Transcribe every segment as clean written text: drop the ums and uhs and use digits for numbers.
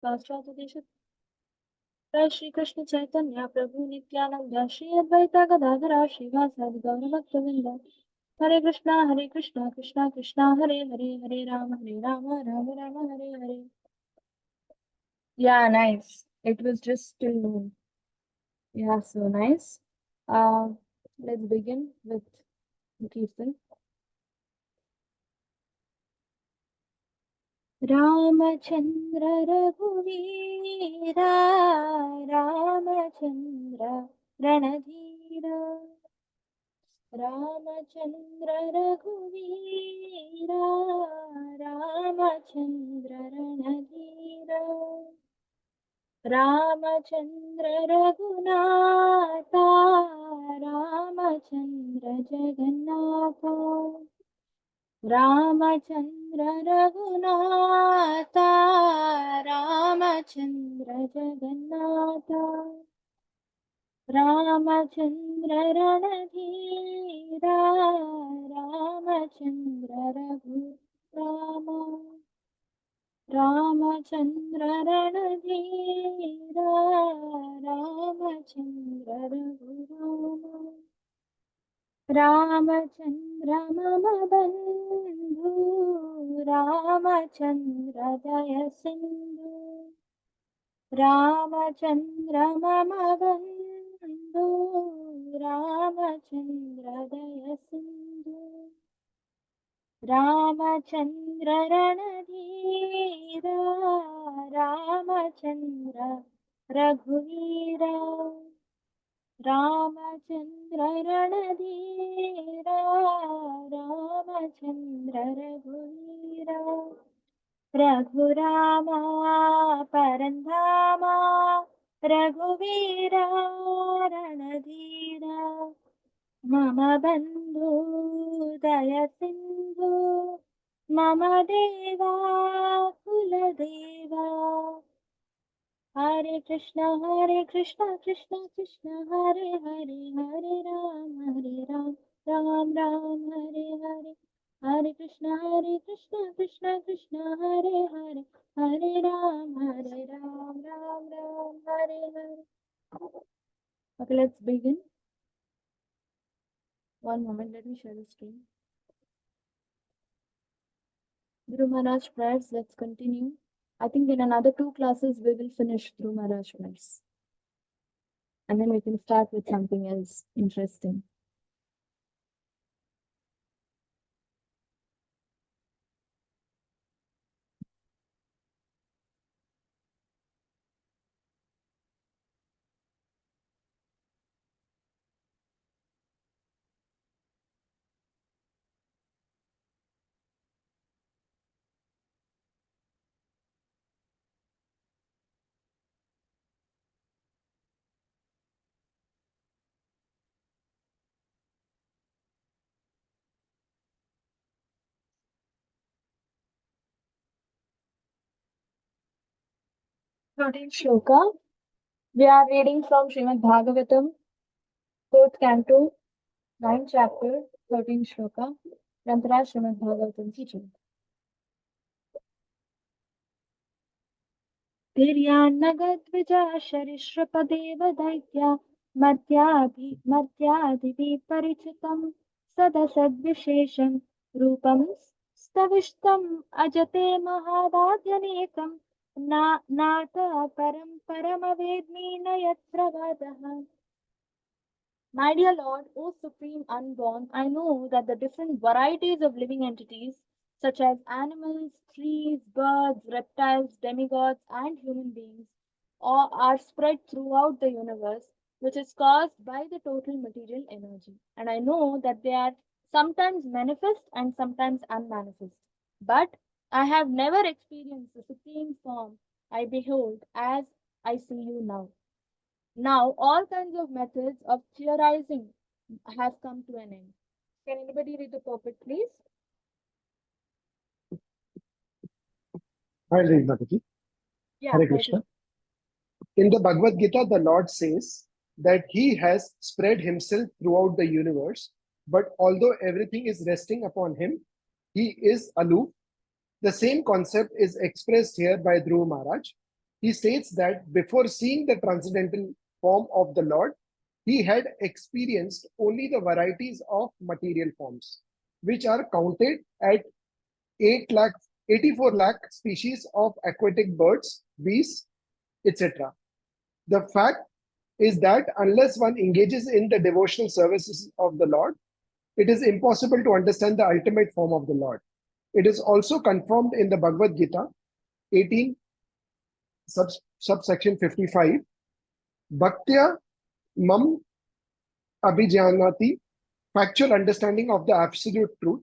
पाश्चात्य देश श्री कृष्ण चैतन्य प्रभु नित्यानंद श्री अद्वैता गदाधर श्रीवासादि गौर भक्तवृंद हरे Krishna Krishna Krishna Hare Hare Hare Ram Ram Ram Hare Hare. Yeah, nice. It was just till noon. Yeah, so nice. Let's begin with the Kirtan. Ramchandra रघुवीरा Ramchandra रणधीरा Ramchandra रघुवीरा Ramchandra रणधीरा Ramchandra Raghunatha Ramchandra Jagannatha Ramchandra Raghunatha Ramchandra Jagannatha Ramchandra रणधीरा Ramchandra Raghurama Ramchandra रणधीरा Ramchandra Raghurama Ramchandra मम बंधु रामचंद्र दय सिंधु रामचंद्र मम बंधु रामचंद्र दय सिंधु रामचंद्र रणधीरा रामचंद्र रघुवीरा रामचंद्र रणधीरा रामचंद्र रघुवीरा रघुरामा परंधामा रघुवीरा रणधीरा मम बंधु दय सिंधु मम देवा कुलदेवा हरे Krishna Krishna Krishna Hare Hare Hare Ram Ram Ram Hare Hare Hare Krishna Krishna Krishna Hare Hare Hare Ram Ram Ram Hare Hare. Okay, let's begin. One moment, let me share the screen. Dhruva Maharaj prayers, let's continue. I think in another 2 classes we will finish Dhruva Maharaj prayers. And then we can start with something else interesting. Today's shloka, we are reading from Srimad Bhagavatam, 4th canto, 9th chapter, 13th shloka, Grantara Srimad Bhagavatam teaching. तिर्यान्नगद्विजा शरिश्रपदेव दैत्या मध्याधिपि परिचितं सदसद्विशेषं रूपं स्तविष्टम् अजते महादाद्यनेकं नाथ परमवेद्मि न यत्र वदः. My dear Lord, O Supreme Unborn, I know that the different varieties of living entities, such as animals, trees, birds, reptiles, demigods, and human beings, are spread throughout the universe, which is caused by the total material energy. And I know that they are sometimes manifest and sometimes unmanifest. But I have never experienced the supreme form I behold as I see you now. Now, all kinds of methods of theorizing have come to an end. Can anybody read the purport, please? I'll read, Mataji. Yeah, Hare Krishna. In the Bhagavad Gita, the Lord says that He has spread Himself throughout the universe, but although everything is resting upon Him, He is aloof. The same concept is expressed here by Dhruva Maharaj. he states that before seeing the transcendental form of the Lord, he had experienced only the varieties of material forms, which are counted at 8 lakh, 84 lakh species of aquatic birds, beasts, etc. The fact is that unless one engages in the devotional services of the Lord, it is impossible to understand the ultimate form of the Lord. It is also confirmed in the Bhagavad Gita 18, subsection 55. Bhaktya mam abhijanati, factual understanding of the absolute truth,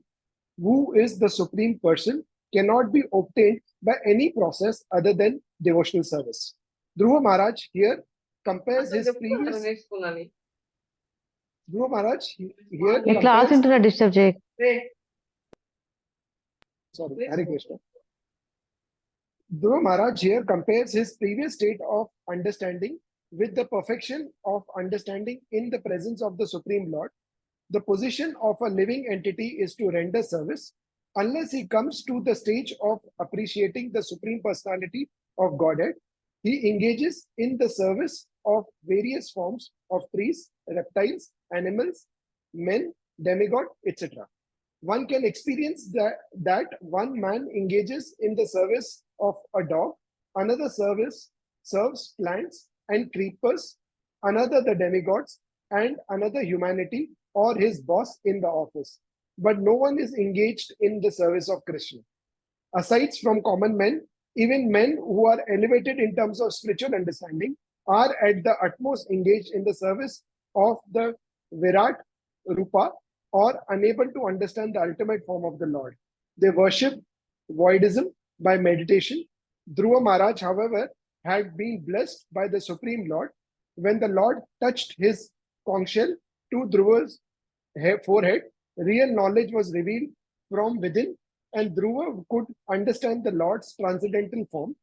who is the supreme person, cannot be obtained by any process other than devotional service. Dhruva Maharaj here compares his previous. Dhruva Maharaj here ये class compares. Inter disturb check Sorry, Hare Krishna. Dhruva Maharaj here compares his previous state of understanding with the perfection of understanding in the presence of the Supreme Lord. The position of a living entity is to render service unless he comes to the stage of appreciating the Supreme Personality of Godhead. He engages in the service of various forms of trees, reptiles, animals, men, demigod, etc. One can experience that one man engages in the service of a dog, another serves plants and creepers, another the demigods, and another humanity or his boss in the office. But no one is engaged in the service of Krishna. Aside from common men, even men who are elevated in terms of spiritual understanding are at the utmost engaged in the service of the Virat Rupa or unable to understand the ultimate form of the Lord. They worship voidism by meditation. Dhruva Maharaj, however, had been blessed by the Supreme Lord. When the Lord touched his conch shell to Dhruva's forehead, real knowledge was revealed from within, and Dhruva could understand the Lord's transcendental form.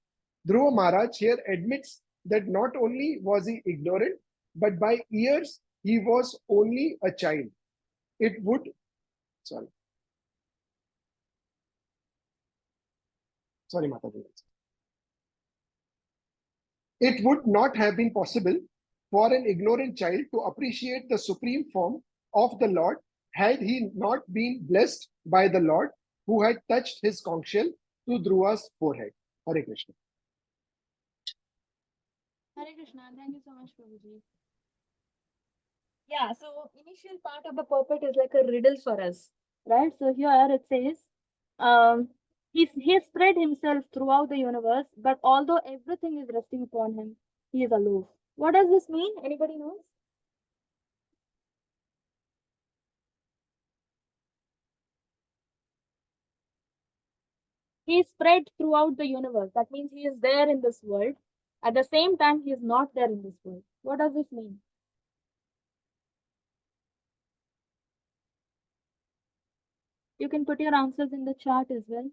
Dhruva Maharaj here admits that not only was he ignorant, but by years he was only a child. It would, sorry, Mataji. It would not have been possible for an ignorant child to appreciate the supreme form of the Lord had he not been blessed by the Lord who had touched his conch shell to Dhruva's forehead. Hare Krishna. Hare Krishna. Thank you so much, Prabhuji. Yeah, so initial part of the puppet is like a riddle for us, right? So here it says, um, he spread himself throughout the universe, but although everything is resting upon him, he is aloof. What does this mean? Anybody knows? He is spread throughout the universe. That means he is there in this world. At the same time, he is not there in this world. What does this mean? You can put your answers in the chart as well.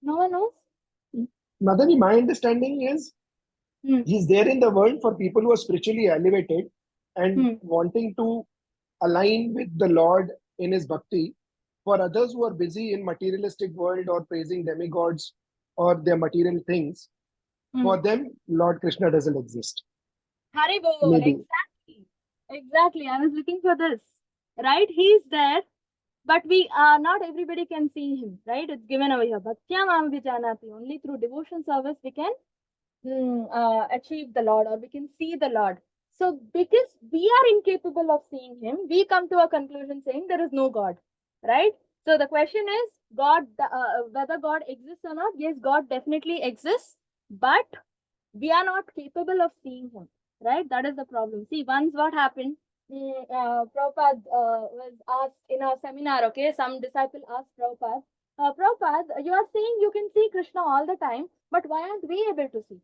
No one knows? Madhavi, my understanding is he's there in the world for people who are spiritually elevated and wanting to align with the Lord in his bhakti. For others who are busy in materialistic world or praising demigods or their material things, for them, Lord Krishna doesn't exist. Haribol, exactly. Exactly. I was looking for this. Right? He's there, but we not everybody can see him, right? It's given over here. Bhaktya mam vijanati. Only through devotion service we can achieve the Lord, or we can see the Lord. So because we are incapable of seeing him, we come to a conclusion saying there is no God, right? So the question is, God, whether God exists or not? Yes, God definitely exists, but we are not capable of seeing him, right? That is the problem. See, once what happened, Prabhupada was asked in a seminar, okay, some disciple asked Prabhupada, Prabhupada, you are saying you can see Krishna all the time, but why aren't we able to see,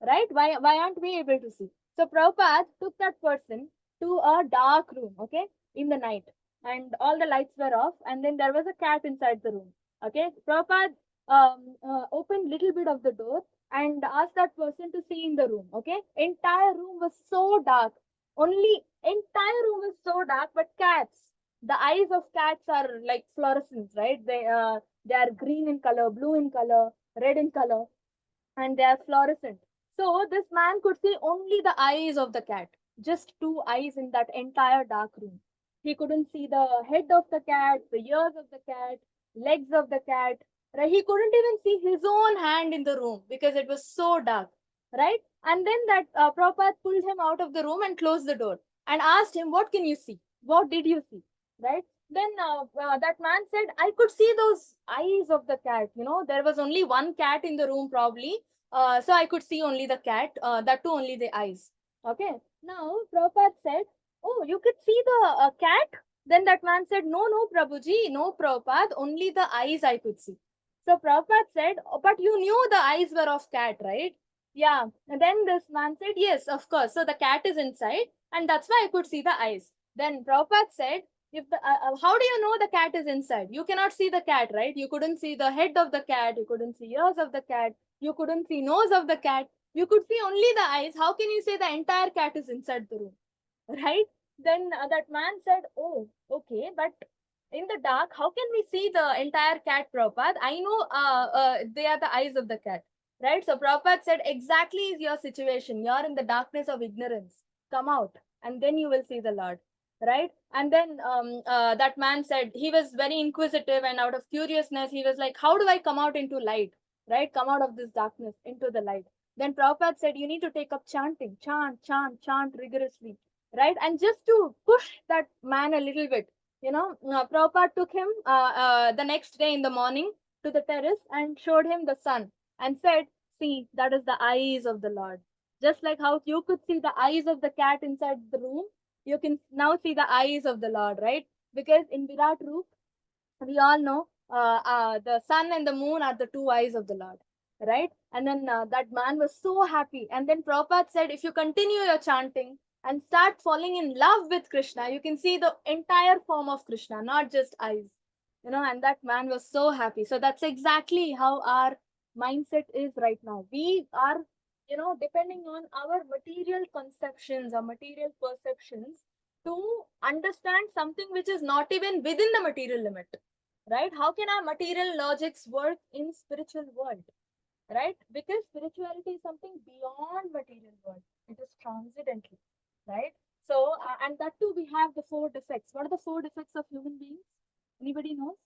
right? Why aren't we able to see? So Prabhupada took that person to a dark room, okay, in the night, and all the lights were off, and then there was a cat inside the room, okay. Prabhupada opened little bit of the door and asked that person to see in the room, okay. Entire room was so dark, only entire room is so dark, but cats, the eyes of cats are like fluorescent, right? They are green in color, blue in color, red in color, and they are fluorescent. So this man could see only the eyes of the cat, just two eyes in that entire dark room. He couldn't see the head of the cat, the ears of the cat, legs of the cat. Right? He couldn't even see his own hand in the room because it was so dark. Right? And then that Prabhupada pulled him out of the room and closed the door and asked him, "What can you see? What did you see?" Right? Then that man said, "I could see those eyes of the cat. There was only one cat in the room, probably, so I could see only the cat, that too only the eyes." Okay. Now Prabhupada said, "Oh, you could see the cat?" Then that man said, "No, no, Prabhuji, no, Prabhupada, only the eyes I could see." So Prabhupada said, "Oh, but you knew the eyes were of cat, right?" Yeah. And then this man said, "Yes, of course. So the cat is inside, and that's why I could see the eyes." Then Prabhupada said, how do you know the cat is inside? You cannot see the cat, right? You couldn't see the head of the cat, you couldn't see ears of the cat, you couldn't see nose of the cat, you could see only the eyes. How can you say the entire cat is inside the room? Right? Then that man said, "Oh, okay, but in the dark, how can we see the entire cat, Prabhupada? I know they are the eyes of the cat." Right? So Prabhupada said, "Exactly is your situation. You're in the darkness of ignorance. Come out, and then you will see the Lord." Right? And then that man said, he was very inquisitive, and out of curiousness, he was like, "How do I come out into light? Right? Come out of this darkness into the light." Then Prabhupada said, "You need to take up chanting, chant, chant, chant rigorously." Right? And just to push that man a little bit, Prabhupada took him the next day in the morning to the terrace and showed him the sun and said, "See, that is the eyes of the Lord." Just like how you could see the eyes of the cat inside the room, you can now see the eyes of the Lord, right? Because in Virat Roop, we all know the sun and the moon are the two eyes of the Lord, right? And then that man was so happy. And then Prabhupada said, if you continue your chanting and start falling in love with Krishna, you can see the entire form of Krishna, not just eyes. And that man was so happy. So that's exactly how our mindset is right now. We are, depending on our material conceptions or material perceptions to understand something which is not even within the material limit, right? How can our material logics work in spiritual world, right? Because spirituality is something beyond material world. It is transcendental, right? So and that too, we have the four defects. What are the four defects of human beings? Anybody knows?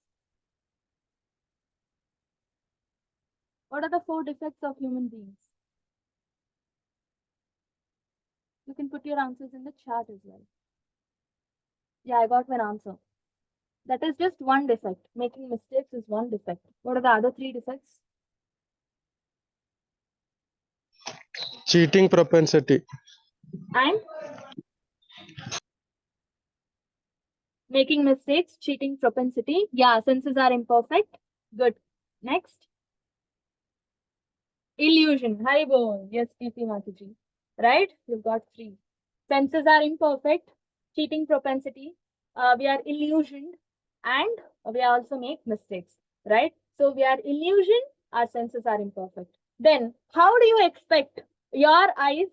What are the four defects of human beings? You can put your answers in the chat as well. Yeah, I got one answer. That is just one defect. Making mistakes is one defect. What are the other three defects? Cheating propensity. And making mistakes, cheating propensity. Yeah, senses are imperfect. Good. Next. Illusion. Haribol. Yes, Preeti Mataji. Right? You've got three. Senses are imperfect. Cheating propensity. We are illusioned. And we also make mistakes. Right? So we are illusioned. Our senses are imperfect. Then, how do you expect your eyes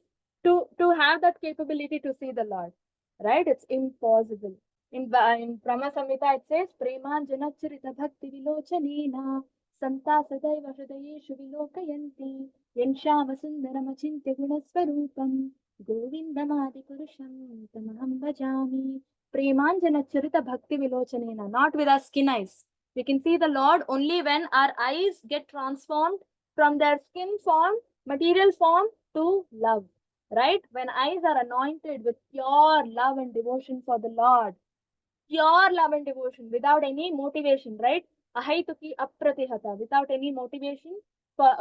to have that capability to see the Lord? Right? It's impossible. In Brahma Samhita, it says, Premanjana Charita Bhakti Vilochanena Santa Sadaiva Hridayeshu Vilokayante Yenshama Sundaramachintya Gunaswarupam Govindamadi Purusham Tamaham Bhajami. Premanjana Charita Bhakti Vilochanena, not with our skin eyes. We can see the Lord only when our eyes get transformed from their skin form, material form to love. Right? When eyes are anointed with pure love and devotion for the Lord, pure love and devotion without any motivation, right? Ahaituki apratihata, without any motivation,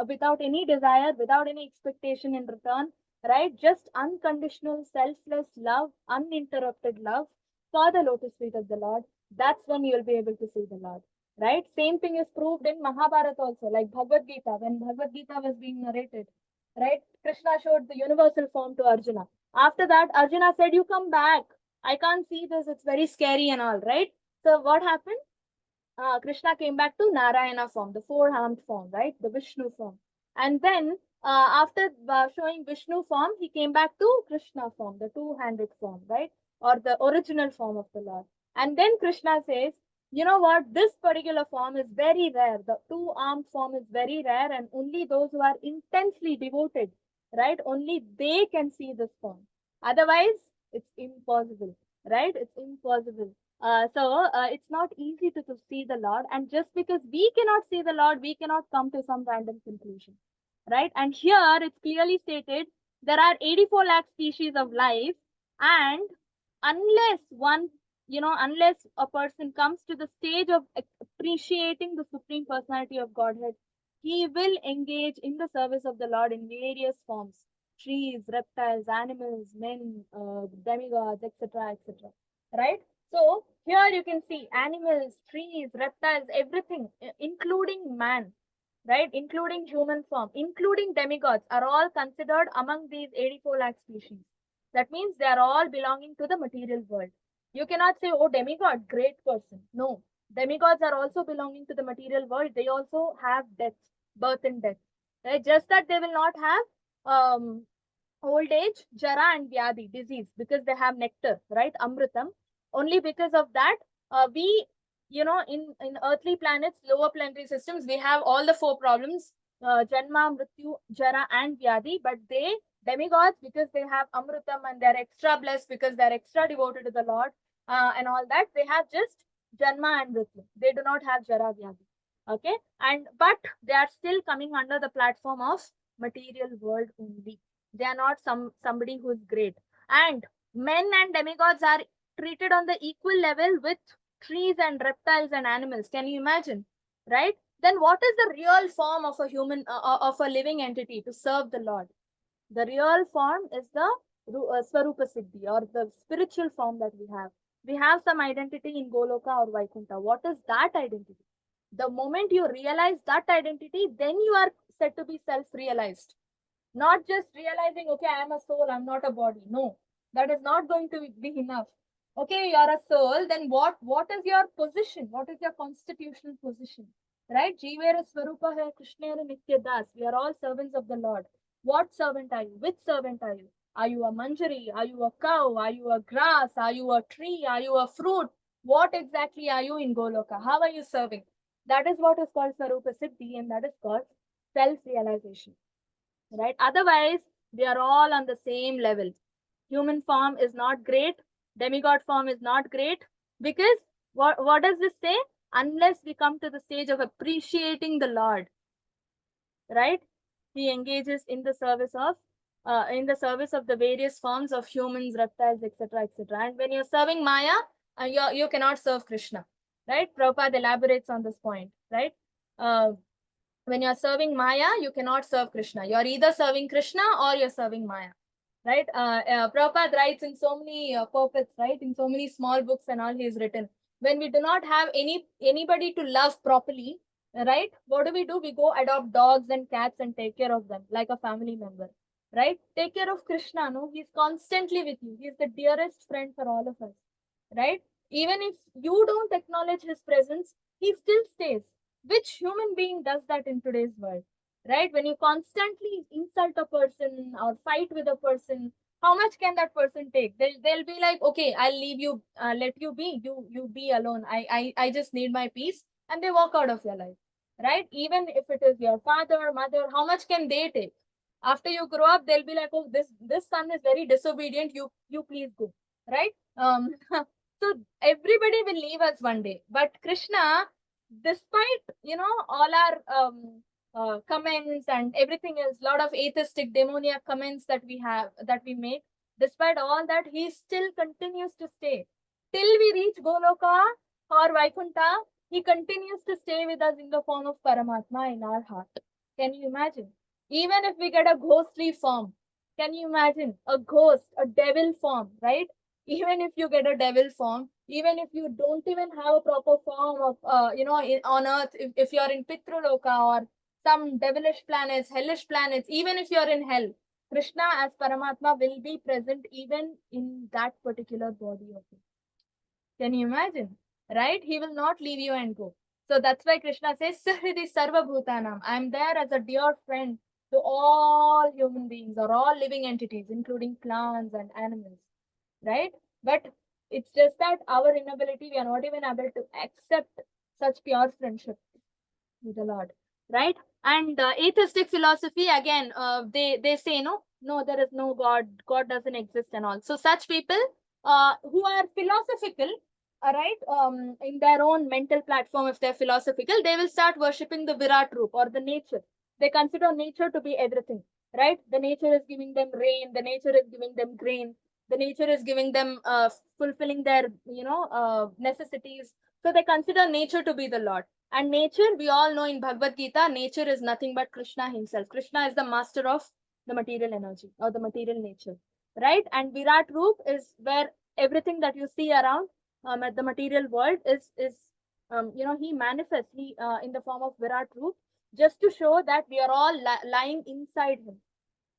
without any desire, without any expectation in return, right? Just unconditional, selfless love, uninterrupted love for the lotus feet of the Lord. That's when you'll be able to see the Lord, right? Same thing is proved in Mahabharata also, like Bhagavad Gita. When Bhagavad Gita was being narrated, right? Krishna showed the universal form to Arjuna. After that, Arjuna said, "You come back. I can't see this. It's very scary and all," right? So what happened? Krishna came back to Narayana form, the four-armed form, right? The Vishnu form. And then after showing Vishnu form, he came back to Krishna form, the two-handed form, right? Or the original form of the Lord. And then Krishna says, You know what? This particular form is very rare. The two-armed form is very rare, and only those who are intensely devoted, right? Only they can see this form. Otherwise, it's impossible, right? It's impossible. It's not easy to see the Lord, and just because we cannot see the Lord, we cannot come to some random conclusion, right? And here it's clearly stated there are 84 lakh species of life, and unless one unless a person comes to the stage of appreciating the Supreme Personality of Godhead, he will engage in the service of the Lord in various forms: trees, reptiles, animals, men, demigods, etc., etc. Right? So, here you can see animals, trees, reptiles, everything, including man, right? Including human form, including demigods, are all considered among these 84 lakh species. That means they are all belonging to the material world. You cannot say, oh, demigod, great person. No, demigods are also belonging to the material world. They also have death, birth and death. Right? Just that they will not have old age, jara and vyadi, disease, because they have nectar, right? Amritam. Only because of that, we, in earthly planets, lower planetary systems, we have all the four problems: Janma, Mrityu, Jara, and Vyadi. But they, demigods, because they have Amritam and they're extra blessed because they're extra devoted to the Lord and all that, they have just Janma and Mrityu. They do not have Jara, Vyadi. Okay, and but they are still coming under the platform of material world only. They are not somebody who is great. And men and demigods are treated on the equal level with trees and reptiles and animals. Can you imagine? Right? Then what is the real form of a human, of a living entity to serve the Lord? The real form is the Swarupa Siddhi, or the spiritual form that we have. We have some identity in Goloka or Vaikuntha. What is that identity? The moment you realize that identity, then you are said to be self-realized. Not just realizing, okay, I am a soul, I'm not a body. No, that is not going to be enough. Okay, you're a soul, then what is your position? What is your constitutional position? Right? Jivera Swarupa hai Krishnera Nitya Das. We are all servants of the Lord. What servant are you? Which servant are you? Are you a manjari? Are you a cow? Are you a grass? Are you a tree? Are you a fruit? What exactly are you in Goloka? How are you serving? That is what is called Swarupa Siddhi, and that is called self-realization, right? Otherwise, they are all on the same level. Human form is not great, demigod form is not great, because what does this say? Unless we come to the stage of appreciating the Lord, right? He engages in the service of the various forms of humans, reptiles, etc., etc. And when you're serving Maya, you cannot serve Krishna, right? Prabhupada elaborates on this point, right? Uh, when you're serving Maya, you cannot serve Krishna. You're either serving Krishna or you're serving Maya, right? Prabhupada writes in so many purports, right? In so many small books and all he's written. When we do not have anybody to love properly, right? What do? We go adopt dogs and cats and take care of them like a family member, right? Take care of Krishna, no? He's constantly with you. He's the dearest friend for all of us, right? Even if you don't acknowledge his presence, he still stays. Which human being does that in today's world? Right? When you constantly insult a person or fight with a person, how much can that person take? They'll be like, okay, I'll leave you, let you be, you be alone. I just need my peace, and they walk out of your life. Right? Even if it is your father, mother, how much can they take? After you grow up, they'll be like, oh, this son is very disobedient. You please go. Right? So everybody will leave us one day. But Krishna, despite all our comments and everything else, lot of atheistic demoniac comments that we make, despite all that, he still continues to stay till we reach Goloka or Vaikuntha. He continues to stay with us in the form of Paramatma in our heart. Can you imagine? Even if we get a ghostly form, can you imagine a ghost, a devil form, right? Even if you get a devil form, even if you don't even have a proper form of on earth, if you're in Pitraloka or some devilish planets, hellish planets, even if you're in hell, Krishna as Paramatma will be present even in that particular body of you. Can you imagine? Right? He will not leave you and go. So that's why Krishna says, Sahridi Sarva Bhutanam. I'm there as a dear friend to all human beings or all living entities, including plants and animals. Right? But It's just that our inability, we are not even able to accept such pure friendship with the Lord, right? And atheistic philosophy, again, they say no, there is no God, God doesn't exist and all. So such people who are philosophical, right, in their own mental platform, if they're philosophical, they will start worshipping the Virat Roop or the nature. They consider nature to be everything, right? The nature is giving them rain, the nature is giving them grain, the nature is giving them fulfilling their necessities. So they consider nature to be the Lord. And nature, we all know in Bhagavad Gita, nature is nothing but Krishna himself. Krishna is the master of the material energy or the material nature, right? And Virat Roop is where everything that you see around at the material world is he manifests in the form of Virat Roop, just to show that we are all lying inside him,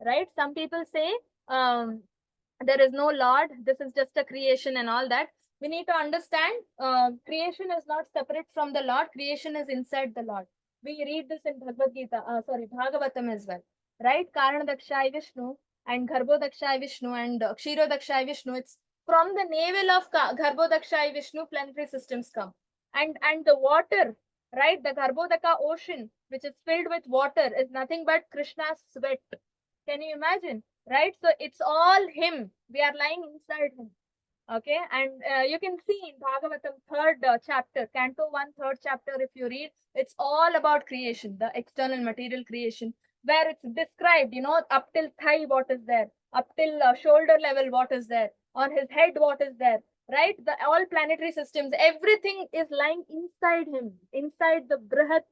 right? Some people say there is no Lord, this is just a creation and all that. We need to understand creation is not separate from the Lord, creation is inside the Lord. We read this in Bhagavatam as well, right? Karanadakshay Vishnu and Garbhodakshay Vishnu and Kshirodakshay Vishnu. It's from the navel of Garbhodakshay Vishnu planetary systems come. And the water, right? The Garbhodaka ocean, which is filled with water, is nothing but Krishna's sweat. Can you imagine? Right? So it's all him. We are lying inside him. Okay, and you can see in Bhagavatam third chapter, Canto 1, third chapter, if you read, it's all about creation, the external material creation, where it's described, up till thigh what is there, up till shoulder level what is there, on his head what is there, right? The all planetary systems, everything is lying inside him, inside the Brihat,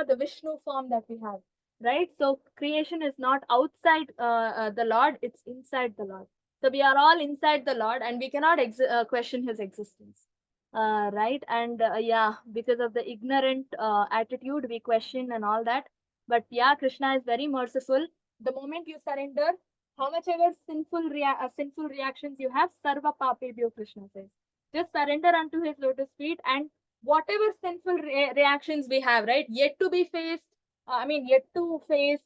the Vishnu form that we have, right? So creation is not outside the Lord, it's inside the Lord. So we are all inside the Lord and we cannot question his existence. Right? And yeah, because of the ignorant attitude, we question and all that. But yeah, Krishna is very merciful. The moment you surrender, how much ever sinful reactions you have, sarva papebhyo, Krishna says. Just surrender unto his lotus feet, and whatever sinful reactions we have, right, yet to be faced, yet to face,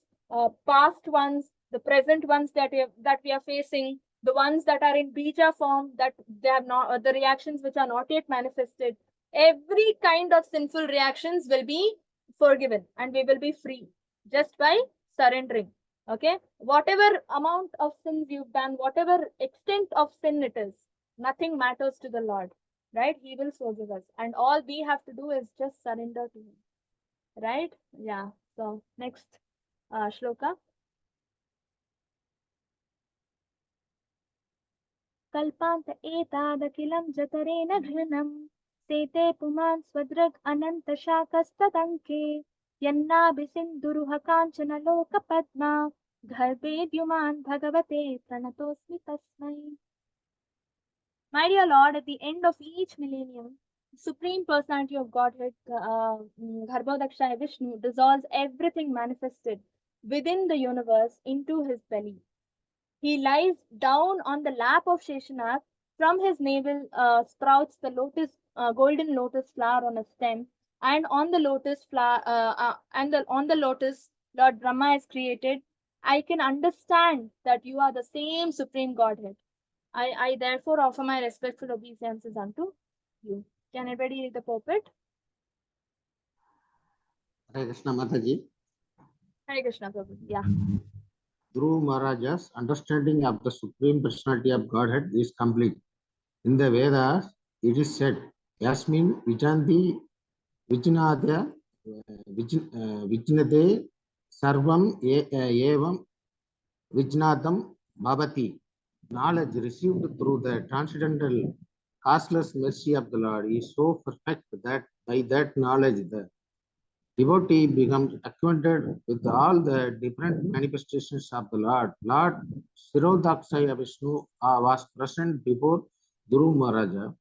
past ones, the present ones that we are facing, the ones that are in bija form, that they have not, the reactions which are not yet manifested, every kind of sinful reactions will be forgiven and we will be free just by surrendering. Okay, whatever amount of sins you've done, whatever extent of sin it is, nothing matters to the Lord, right? He will forgive us, and all we have to do is just surrender to him, right? Yeah. So next shloka. कल्पान्त एतादखिलं जठरेण घृणं सेते पुमान् स्वदृग् अनन्तशाकस्तदङ्के यन्नाभिसिन्धुरुह काञ्चनलोकपद्मा गर्भेद्युमान् भगवते प्रणतोऽस्मि तस्मै. My dear Lord, at the end of each millennium, the Supreme Personality of Godhead, Garbhodakshaya Vishnu, dissolves everything manifested within the universe into his belly. He lies down on the lap of Sheshanak. From his navel sprouts the golden lotus flower on a stem, and on the lotus flower, on the lotus, Lord Brahma is created. I can understand that you are the same Supreme Godhead. I therefore offer my respectful obeisances unto you. Can everybody read the pulpit? Hare Krishna Mataji. Hare Krishna Prabhu. Yeah. Dhruva Maharaj's understanding of the Supreme Personality of Godhead is complete. In the Vedas, it is said, Yasmin Vichanti Vichinate Vichinate Sarvam Evam Vichnatam Bhavati. Knowledge received through the transcendental, causeless mercy of the Lord is so perfect that by that knowledge the devotee becomes acquainted with all the different manifestations of the Lord. Lord Shirodakshaya Vishnu was present before Dhruva Maharaja,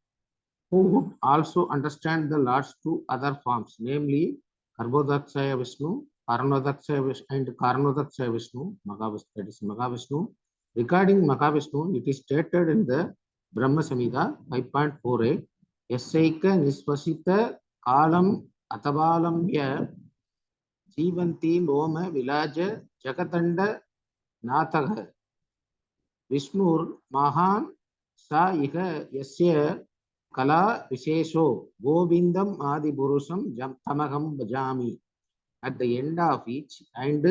who would also understand the Lord's two other forms, namely Garbhodakshaya Vishnu, Karanodakshaya Vishnu, and Karanodakshaya Vishnu, that is Mahavishnu. Regarding Mahavishnu, it is stated in the Brahma Samhita 5.48, Yasaika Nisvasita Kalam Atabalambya Jivanti Loma Vilaja Jakatanda Natha Vishnur Mahan sa iha yasya kala vishesho govindam adi purusham tamaham bhajami. At the end of each and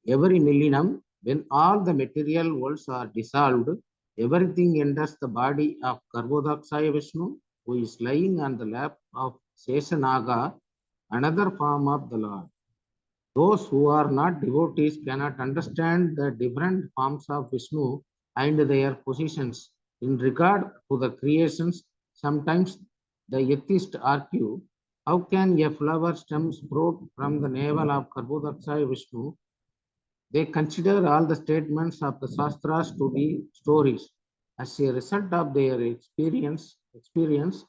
every millennium, when all the material worlds are dissolved, everything enters the body of Garbhodakshaya Vishnu, who is lying on the lap of Seshanaga, another form of the Lord. Those who are not devotees cannot understand the different forms of Vishnu and their positions. In regard to the creations, sometimes the atheists argue, how can a flower stem sprout from the navel of Garbhodakshaya Vishnu? They consider all the statements of the Shastras to be stories. As a result of their experience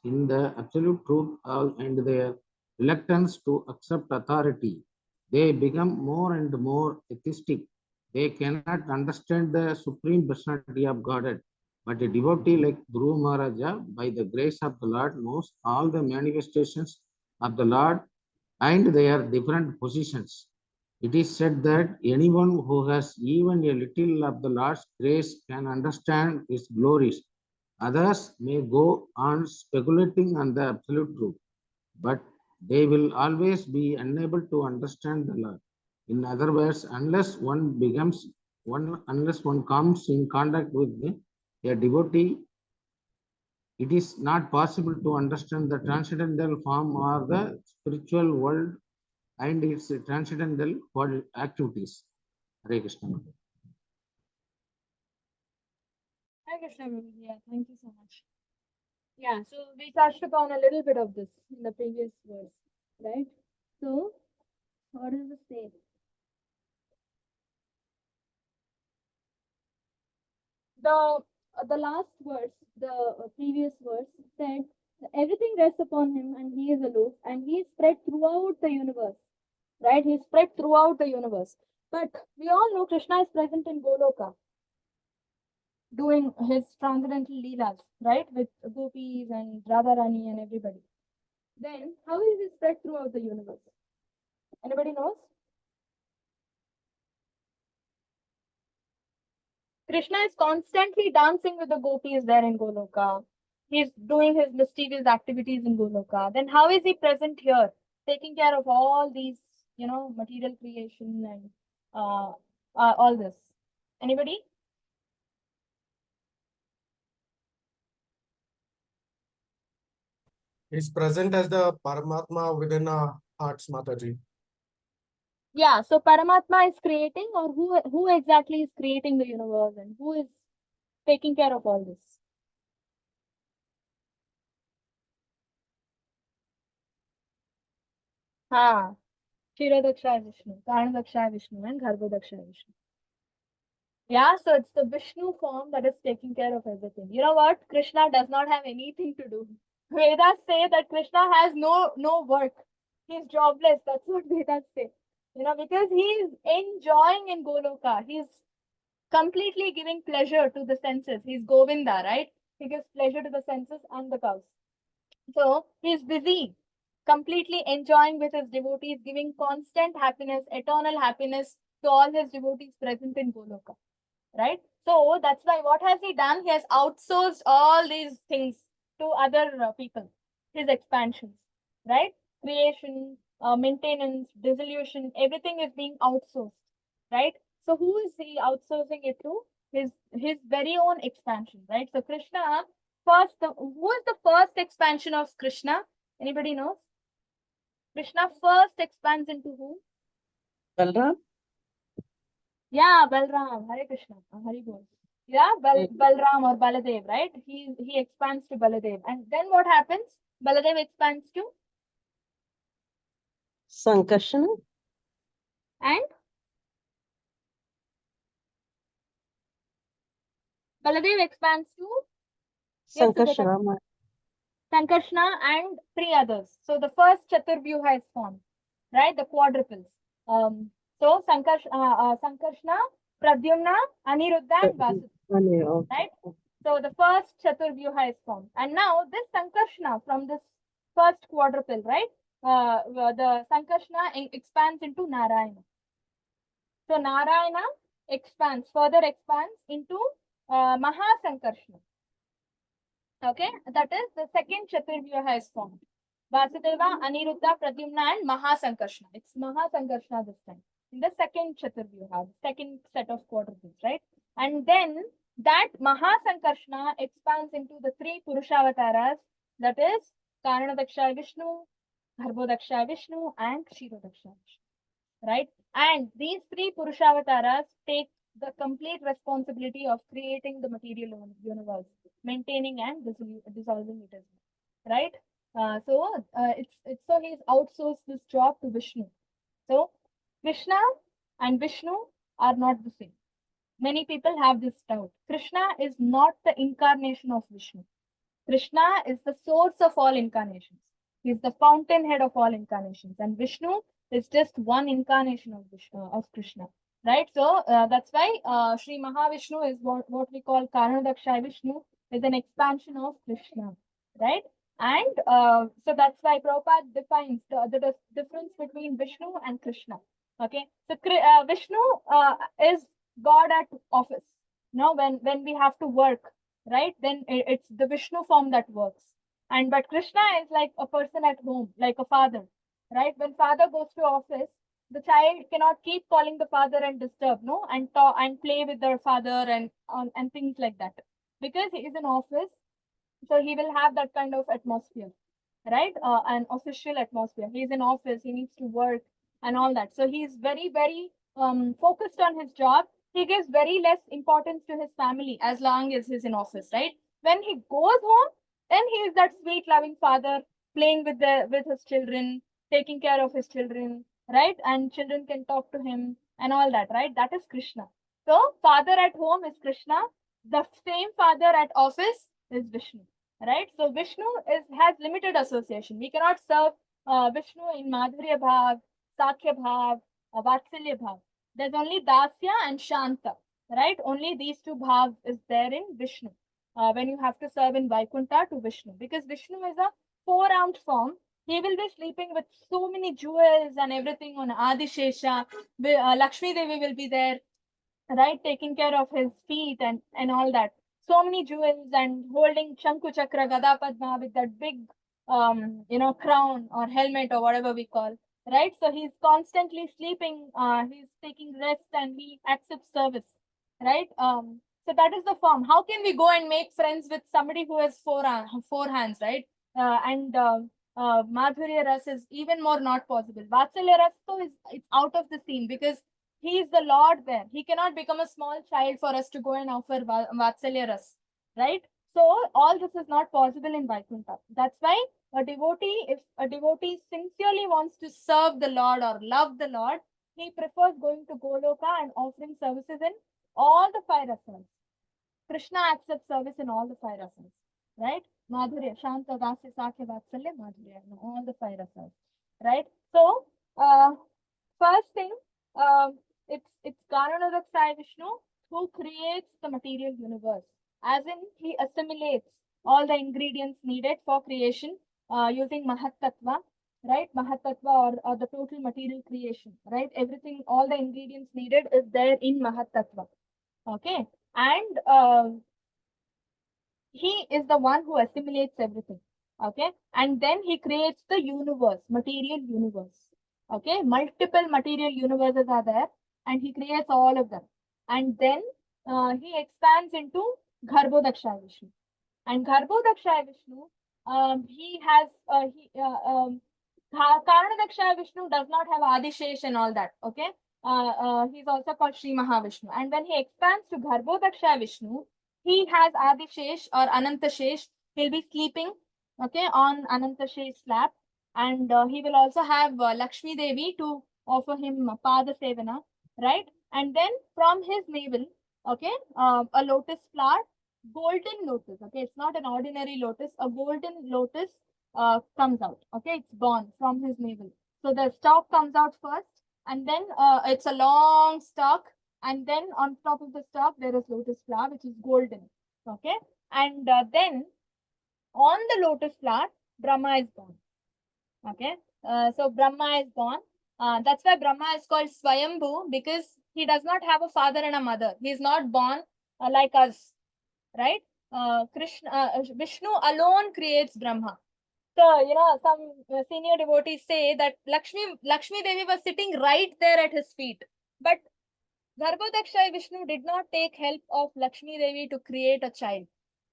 in the absolute truth and their reluctance to accept authority, they become more and more atheistic. They cannot understand the supreme personality of Godhead. But a devotee like Dhruva Maharaja, by the grace of the Lord, knows all the manifestations of the Lord and their different positions. It is said that anyone who has even a little of the Lord's grace can understand His glories. Others may go on speculating on the absolute truth, but they will always be unable to understand the Lord. In other words, unless one comes in contact with a devotee, it is not possible to understand the transcendental form or the spiritual world and its transcendental activities. Hare Krishna. Hi, Krishna Prabhu. Yeah, thank you so much. Yeah, so we touched upon a little bit of this in the previous verse, right? So, what does it say? The last verse, the previous verse said, everything rests upon him and he is aloof and he is spread throughout the universe, right? He is spread throughout the universe. But we all know Krishna is present in Goloka, doing his transcendental leelas, right? With gopis and Radharani and everybody. Then, how is he spread throughout the universe? Anybody knows? Krishna is constantly dancing with the gopis there in Goloka. He's doing his mischievous activities in Goloka. Then how is he present here, taking care of all these, material creation and all this? Anybody? He's present as the Paramatma within our hearts, Mataji. Yeah. So Paramatma is creating, or who exactly is creating the universe, and who is taking care of all this? Ha. Kshirodakshaya Vishnu, Karanodakshaya Vishnu, and Garbhodakshaya Vishnu. Yeah, so it's the Vishnu form that is taking care of everything. You know what? Krishna does not have anything to do. Vedas say that Krishna has no work. He's jobless. That's what Vedas say. Because he's enjoying in Goloka. He's completely giving pleasure to the senses. He's Govinda, right? He gives pleasure to the senses and the cows. So he's busy, completely enjoying with his devotees, giving constant happiness, eternal happiness to all his devotees present in Goloka. Right? So that's why what has he done? He has outsourced all these things to other people, his expansions, right? Creation, maintenance, dissolution, everything is being outsourced, right? So who is he outsourcing it to? His very own expansion, right? So Krishna who is the first expansion of Krishna? Anybody knows? Krishna first expands into who? Balram? Yeah, Balram. Hare Krishna. Hari Bol. Yeah, Balram or Baladev, right? He expands to Baladev. And then what happens? Baladev expands to? Sankarsana? And? Baladev expands to? Yes, Sankarsana. Sankarshna and three others. So the first Chaturbhyuha is formed, right? The quadruples. So Sankarshna, Pradyumna, Aniruddha and Vasudha, right? So the first Chaturbhyuha is formed. And now this Sankarshna from this first quadruple, right? The Sankarshna expands into Narayana. So Narayana further expands into Mahasankarshna. Okay, that is the second Chaturvyuha is formed. Vasudeva, Aniruddha, Pradyumna, and Mahasankarshna. It's Mahasankarshna this time. In the second Chaturvyuha, second set of quadruples, right? And then that Mahasankarshna expands into the three Purushavasaras, that is Karanadaksha Vishnu, Garbhodaksha Vishnu, and Kshirodaksha Vishnu, right? And these three Purushavasaras take the complete responsibility of creating the material universe, maintaining and dissolving it as well, right? It's so he's outsourced this job to Vishnu. So Krishna and Vishnu are not the same. Many people have this doubt. Krishna is not the incarnation of Vishnu. Krishna is the source of all incarnations. He is the fountainhead of all incarnations, and Vishnu is just one incarnation of of Krishna, right? So that's why Sri Mahavishnu is what we call Karanadaksha Vishnu, is an expansion of Krishna, right? And so that's why Prabhupada defines the difference between Vishnu and Krishna. Okay, so Vishnu is God at office. Now, when we have to work, right, then it's the Vishnu form that works. And but Krishna is like a person at home, like a father, right? When father goes to office, the child cannot keep calling the father and disturb, no, and talk and play with their father and things like that, because he is in office. So he will have that kind of atmosphere, right? An official atmosphere. He's in office, he needs to work and all that. So he's very focused on his job. He gives very less importance to his family as long as he's in office, right? When he goes home, then he is that sweet loving father, playing with his children, taking care of his children, right? And children can talk to him and all that, right? That is Krishna. So father at home is Krishna. The same father at office is Vishnu, right? So Vishnu has limited association. We cannot serve Vishnu in Madhurya Bhav, Sakhya Bhav, Vatsalya Bhav. There's only Dasya and Shanta, right? Only these two bhavs is there in Vishnu. When you have to serve in Vaikuntha to Vishnu, because Vishnu is a four-armed form. He will be sleeping with so many jewels and everything on Adishesha. Lakshmi Devi will be there, right, taking care of his feet and all that. So many jewels and holding Shanku Chakra Gada Padma with that big crown or helmet or whatever we call, right? So he's constantly sleeping, he's taking rest and he accepts service, right? So that is the form. How can we go and make friends with somebody who has four hands, right? And Madhurya Ras is even more not possible. Vatsalya Ras though is it's out of the scene, because he is the Lord there. He cannot become a small child for us to go and offer Vatsalya Ras, right? So all this is not possible in Vaikuntha. That's why if a devotee sincerely wants to serve the Lord or love the Lord, he prefers going to Goloka and offering services in all the five rasanas. Krishna accepts service in all the five rasanas, right? Madhurya, Shanta, Dasya, Sakya, Vatsalya, Madhurya, all the five rasanas, right? So, first thing, it's Karanadaksha Vishnu who creates the material universe, as in he assimilates all the ingredients needed for creation using Mahat Tattva, right? Mahat Tattva or the total material creation, right? Everything, all the ingredients needed is there in Mahat Tattva. Okay, and he is the one who assimilates everything. Okay, and then he creates the universe, material universe. Okay, multiple material universes are there, and he creates all of them. And then he expands into Garbhodaksha Vishnu. And Garbhodaksha Vishnu, he has Karanadaksha Vishnu does not have Adishesh and all that. Okay, he's also called Sri Mahavishnu. And when he expands to Garbhodaksha Vishnu, he has Adishesh or Anantashesh. He'll be sleeping, okay, on Anantashesh's lap, and he will also have Lakshmi Devi to offer him Pada Sevana, right? And then from his navel, okay, a lotus flower, golden lotus. Okay, it's not an ordinary lotus. A golden lotus comes out. Okay, it's born from his navel. So the stalk comes out first, and then it's a long stalk, and then on top of the stalk there is lotus flower, which is golden. Okay, and then on the lotus flower, Brahma is born. Okay, so Brahma is born. That's why Brahma is called Swayambhu, because he does not have a father and a mother. He is not born like us, right? Vishnu alone creates Brahma. So, some senior devotees say that Lakshmi Devi was sitting right there at his feet. But Garbhodakshay Vishnu did not take help of Lakshmi Devi to create a child,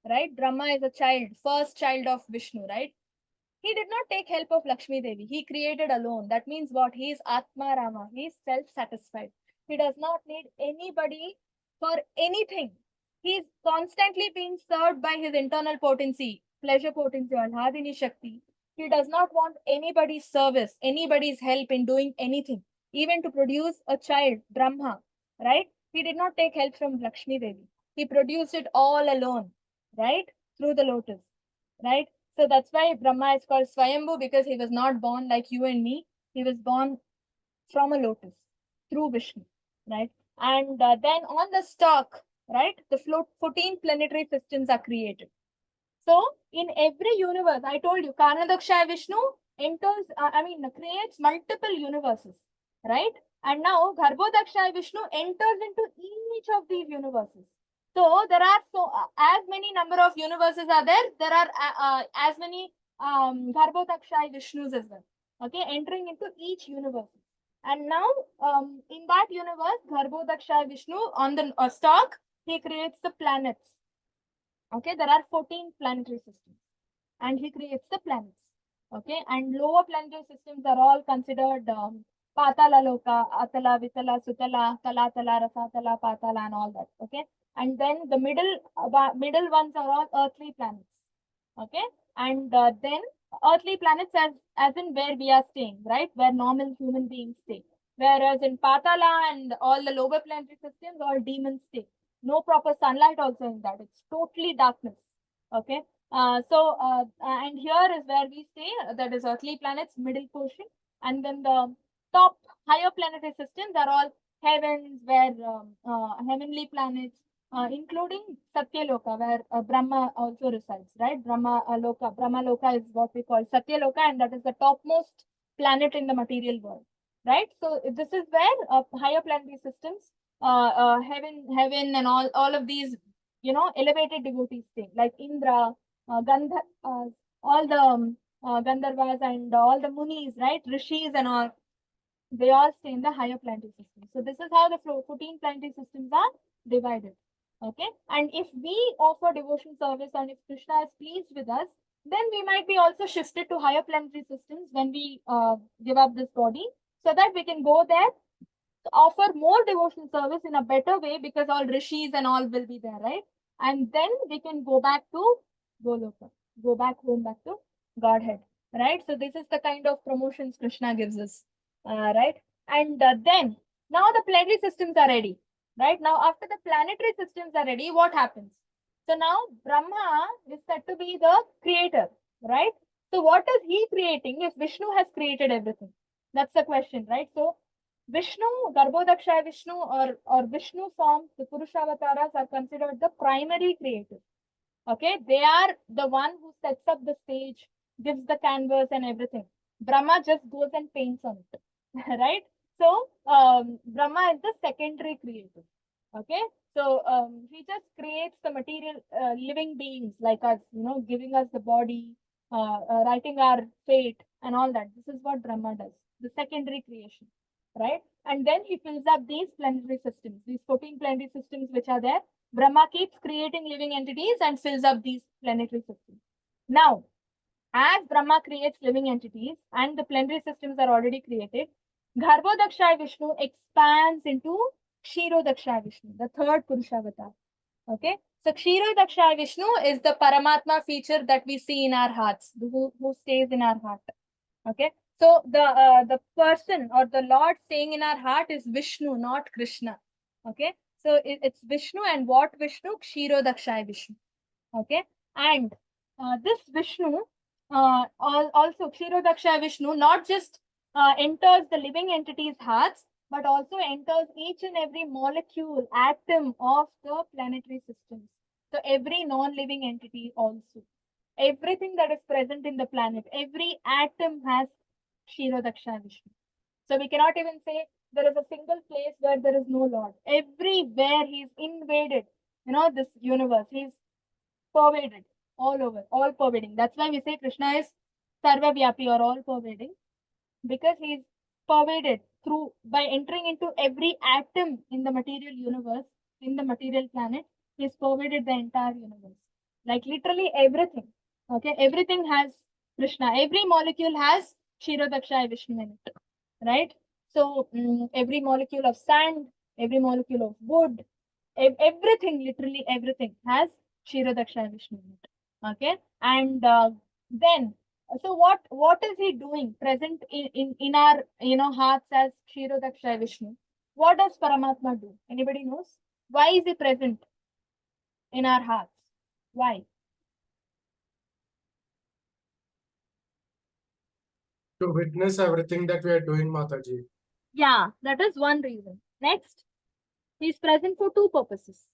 right? Brahma is a child, first child of Vishnu, right? He did not take help of Lakshmi Devi. He created alone. That means what? He is Atma Rama. He is self-satisfied. He does not need anybody for anything. He is constantly being served by his internal potency, pleasure potency, or Hadini Shakti. He does not want anybody's service, anybody's help in doing anything, even to produce a child, Brahma, right? He did not take help from Lakshmi Devi. He produced it all alone, right? Through the lotus, right? So that's why Brahma is called Swayambhu, because he was not born like you and me. He was born from a lotus through Vishnu, right? And then on the stalk, right, the 14 planetary systems are created. So in every universe, I told you, Karnadaksha Vishnu creates multiple universes, right? And now Garbhodaksha Vishnu enters into each of these universes. So there are as many number of universes are there. There are as many Garbhodaksha Vishnus as well. Okay, entering into each universe. And now in that universe, Garbhodaksha Vishnu on the stalk, he creates the planets. Okay, there are 14 planetary systems and he creates the planets. Okay, and lower planetary systems are all considered Patala Loka, Atala, Vitala, Sutala, Talatala, Rasatala, Patala, and all that. Okay, and then the middle ones are all earthly planets. Okay, and then earthly planets as in where we are staying, right? Where normal human beings stay. Whereas in Patala and all the lower planetary systems, all demons stay. No proper sunlight also in that. It's totally darkness. Okay. And here is where we stay. That is earthly planets, middle portion, and then the top higher planetary systems are all heavens, where heavenly planets, including Satyaloka, where Brahma also resides, right? Brahma Loka is what we call Satyaloka, and that is the topmost planet in the material world, right? So this is where higher planetary systems, heaven, and all of these, elevated devotees stay, like Indra, all the Gandharvas and all the Munis, right? Rishis and all, they all stay in the higher planetary system. So this is how the 14 planetary systems are divided. Okay. And if we offer devotion service and if Krishna is pleased with us, then we might be also shifted to higher planetary systems when we give up this body, so that we can go there, offer more devotion service in a better way, because all rishis and all will be there, right? And then we can go back to Goloka, go back home, back to Godhead, right? So this is the kind of promotions Krishna gives us, right? And then now the planetary systems are ready, right? Now after the planetary systems are ready, what happens? So now Brahma is said to be the creator, right? So what is he creating if Vishnu has created everything? That's the question, right? So Vishnu, Garbhodaksha Vishnu, or Vishnu forms, the Purushavasaras are considered the primary creators. Okay, they are the one who sets up the stage, gives the canvas and everything. Brahma just goes and paints on it, right? So Brahma is the secondary creator. Okay, so he just creates the material, living beings like us, giving us the body, writing our fate and all that. This is what Brahma does, the secondary creation, right? And then he fills up these planetary systems, these 14 planetary systems which are there. Brahma keeps creating living entities and fills up these planetary systems. Now, as Brahma creates living entities and the planetary systems are already created, Garbhodaksha Vishnu expands into Kshirodaksha Vishnu, the third Purushavatar. Okay, so Kshirodaksha Vishnu is the Paramatma feature that we see in our hearts, who stays in our heart. Okay, so the person or the Lord staying in our heart is Vishnu, not Krishna. Okay, so it's Vishnu, and what Vishnu? Kshirodaksha Vishnu. Okay, and this Vishnu, also Kshirodaksha Vishnu, not just enters the living entity's hearts, but also enters each and every molecule, atom of the planetary systems. So every non-living entity also. Everything that is present in the planet, every atom has Kshirodaksha Vishnu. So we cannot even say there is a single place where there is no Lord. Everywhere he's invaded, this universe. He's pervaded all over, all pervading. That's why we say Krishna is sarva-vyapi or all pervading, because he is pervaded through by entering into every atom in the material universe, in the material planet. He is pervaded the entire universe, like literally everything. Okay, everything has Krishna. Every molecule has Kshirodaksha Vishnu in it, right? So every molecule of sand, every molecule of wood, everything, literally everything has Kshirodaksha Vishnu in it. Okay, and then so what is he doing present in our hearts as Kshirodaksha Vishnu? What does Paramatma do? Anybody knows? Why is he present in our hearts? Why? To witness everything that we are doing, Mataji. Yeah, that is one reason. Next, he is present for two purposes.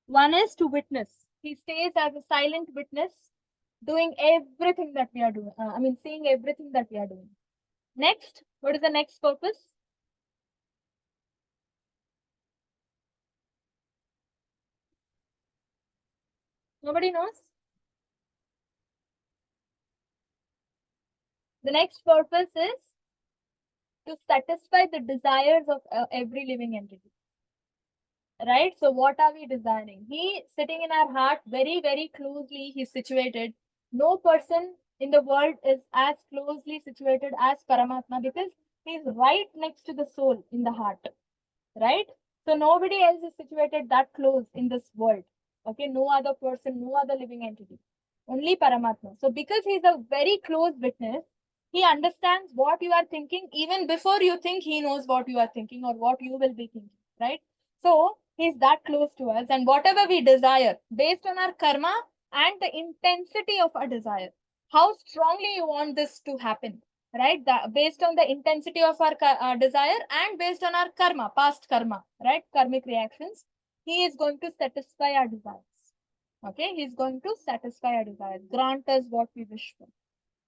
One is to witness. He stays as a silent witness, doing everything that we are doing. Seeing everything that we are doing. Next, what is the next purpose? Nobody knows? The next purpose is to satisfy the desires of every living entity. Right? So what are we desiring? He sitting in our heart very, very closely. He's situated. No person in the world is as closely situated as Paramatma, because he's right next to the soul in the heart. Right? So nobody else is situated that close in this world. Okay, no other person, no other living entity, only Paramatma. So because he's a very close witness, he understands what you are thinking. Even before you think, he knows what you are thinking or what you will be thinking, right? So he's that close to us, and whatever we desire based on our karma and the intensity of our desire, how strongly you want this to happen, right? Based on the intensity of our desire and based on our karma, past karma, right? Karmic reactions, he is going to satisfy our desires. Okay, he's going to satisfy our desires, grant us what we wish for,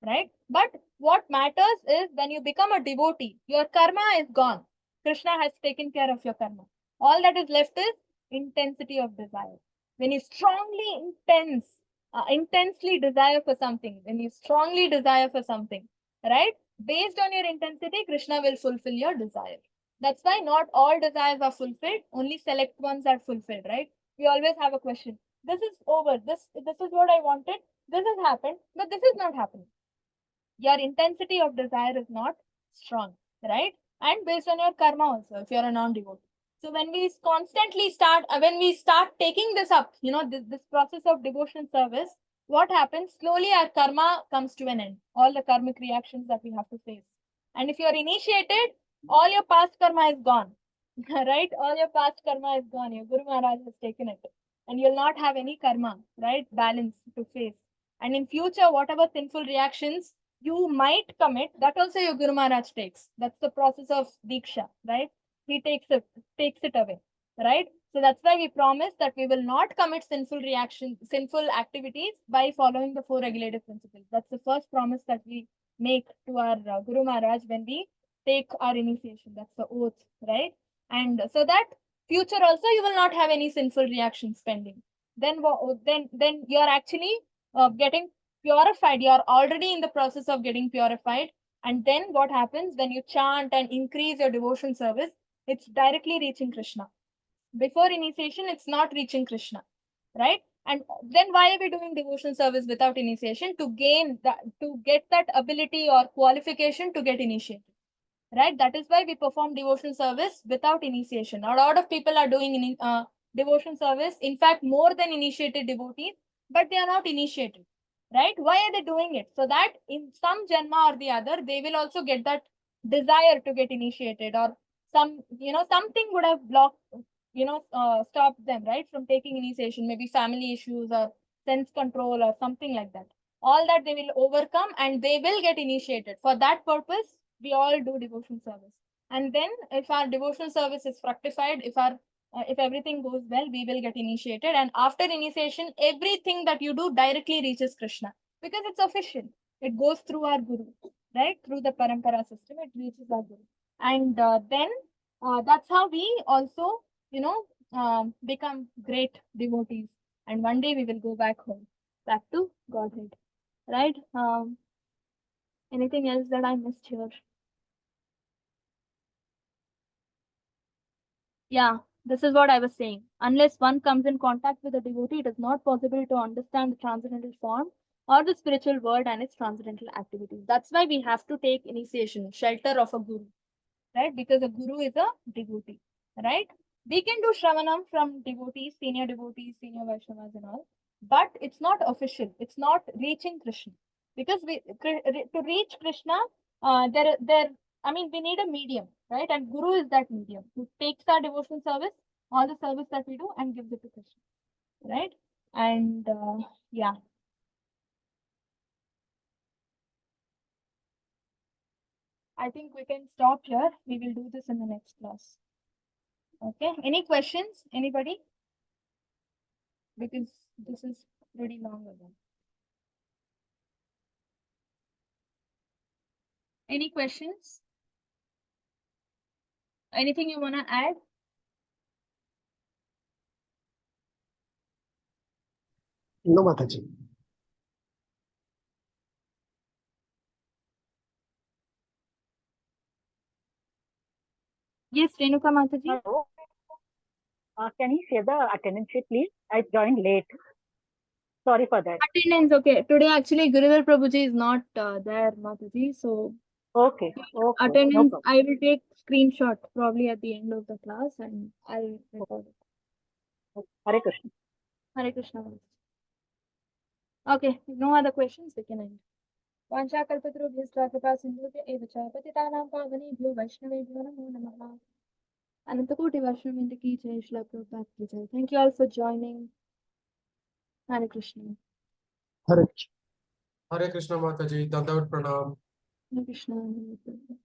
right? But what matters is when you become a devotee, your karma is gone. Krishna has taken care of your karma. All that is left is intensity of desire. When you intensely desire for something, when you strongly desire for something, right? Based on your intensity, Krishna will fulfill your desire. That's why not all desires are fulfilled, only select ones are fulfilled, right? We always have a question. This is over. This is what I wanted. This has happened, but this is not happening. Your intensity of desire is not strong, right? And based on your karma also, if you're a non-devotee. So when we start taking this up, this process of devotion service, what happens? Slowly our karma comes to an end. All the karmic reactions that we have to face. And if you're initiated, all your past karma is gone, right? All your past karma is gone. Your Guru Maharaj has taken it. And you'll not have any karma, right? Balance to face. And in future, whatever sinful reactions you might commit, that also your Guru Maharaj takes. That's the process of Diksha, right? He takes it away, right? So that's why we promise that we will not commit sinful activities by following the four regulative principles. That's the first promise that we make to our Guru Maharaj when we take our initiation. That's the oath, right? And so that future also you will not have any sinful reactions pending. Then you're actually getting purified. You're already in the process of getting purified. And then what happens when you chant and increase your devotion service? It's directly reaching Krishna. Before initiation, it's not reaching Krishna, right? And then why are we doing devotion service without initiation? To get that ability or qualification to get initiated, right? That is why we perform devotion service without initiation. A lot of people are doing devotion service, in fact, more than initiated devotees, but they are not initiated, right? Why are they doing it? So that in some janma or the other, they will also get that desire to get initiated, or something would have blocked, stopped them, right, from taking initiation, maybe family issues or sense control or something like that. All that they will overcome and they will get initiated. For that purpose, we all do devotion service. And then if our devotion service is fructified, if everything goes well, we will get initiated. And after initiation, everything that you do directly reaches Krishna, because it's official. It goes through our Guru, right? Through the parampara system, it reaches our Guru. And then That's how we also, become great devotees. And one day we will go back home, back to Godhead. Right? Anything else that I missed here? Yeah, this is what I was saying. Unless one comes in contact with a devotee, it is not possible to understand the transcendental form or the spiritual world and its transcendental activities. That's why we have to take initiation, shelter of a guru, right? Because a guru is a devotee, right? We can do Shravanam from devotees, senior Vaishnavas and all, but it's not official. It's not reaching Krishna. Because to reach Krishna, we need a medium, right? And Guru is that medium who takes our devotional service, all the service that we do, and gives it to Krishna, right? And yeah. I think we can stop here. We will do this in the next class. Okay. Any questions? Anybody? Because this is pretty long again. Any questions? Anything you want to add? No, Mataji. Yes, Renuka Mataji. Hello. Can you share the attendance sheet, please? I joined late. Sorry for that. Attendance, okay. Today, actually, Guruvar Prabhuji is not there, Mataji. So, Okay. No attendance, problem. I will take screenshot probably at the end of the class and I'll record it. Hare Krishna. Hare Krishna. Mataji. Okay, no other questions, we can end. वाञ्छाकल्पतरुभ्यश्च कृपासिन्धुभ्य एव च पतितानां पावनेभ्यो वैष्णवेभ्यो नमो नमः. Anantakoti Vaishnav ki jai, Srila Prabhupada ki jai. Thank you all for joining. Hare Krishna. Hare Krishna. Hare Krishna Mataji, Dandavat Pranam. Hare Krishna. Hare Krishna.